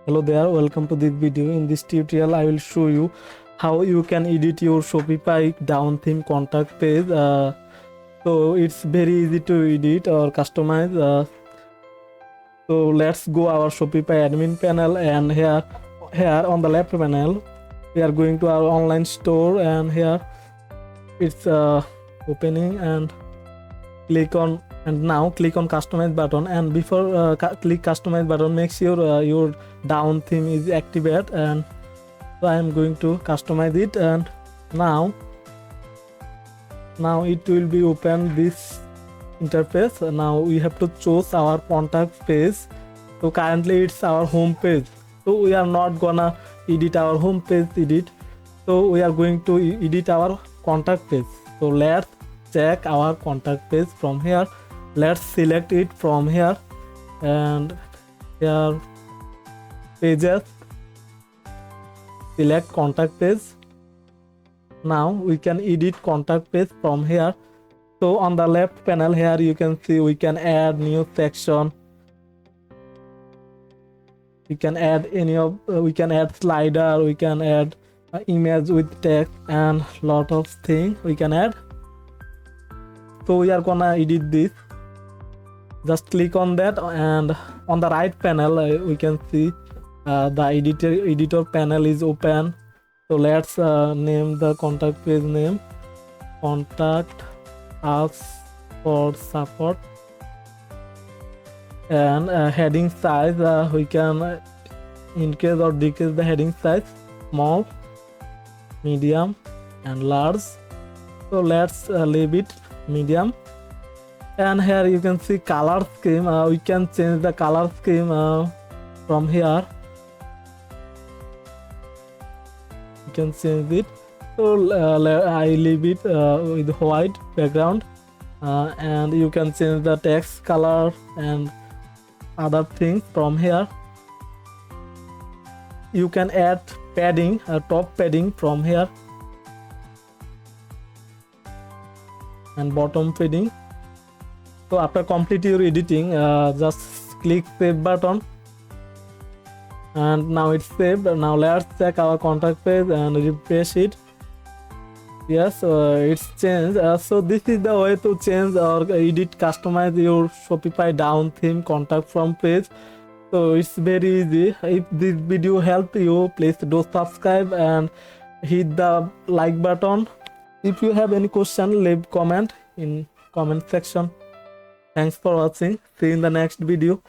Hello there, welcome to this video. In this tutorial I will show you how you can edit your Shopify down theme contact page. So it's very easy to edit or customize. So let's go our Shopify admin panel, and here on the left panel we are going to our online store, and here it's opening, and now click on customize button, and before click customize button, make sure your down theme is activated. And so I am going to customize it, and now it will be open this interface. Now we have to choose our contact page. So currently it's our home page, so we are not gonna edit our home page so we are going to edit our contact page. So let's check our contact page from here. Let's select it from here, and here pages, select contact page. Now we can edit contact page from here. So on the left panel here you can see we can add new section, we can add we can add slider, we can add image with text, and lot of things we can add. So we are gonna edit this. Just click on that, and on the right panel we can see the editor panel is open. So let's name the contact page name contact us for support, and heading size we can increase or decrease the heading size, small, medium, and large. So let's leave it medium. And here you can see color scheme. We can change the color scheme from here. You can change it. So I leave it with white background, and you can change the text color and other things from here. You can add padding, top padding from here, and bottom padding. So after complete your editing, just click save button, and now it's saved. Now let's check our contact page and refresh it. Yes, it's changed. So this is the way to change or edit, customize your Shopify down theme contact from page. So it's very easy. If this video helped you, please do subscribe and hit the like button. If you have any question, leave comment in comment section. Thanks for watching. See you in the next video.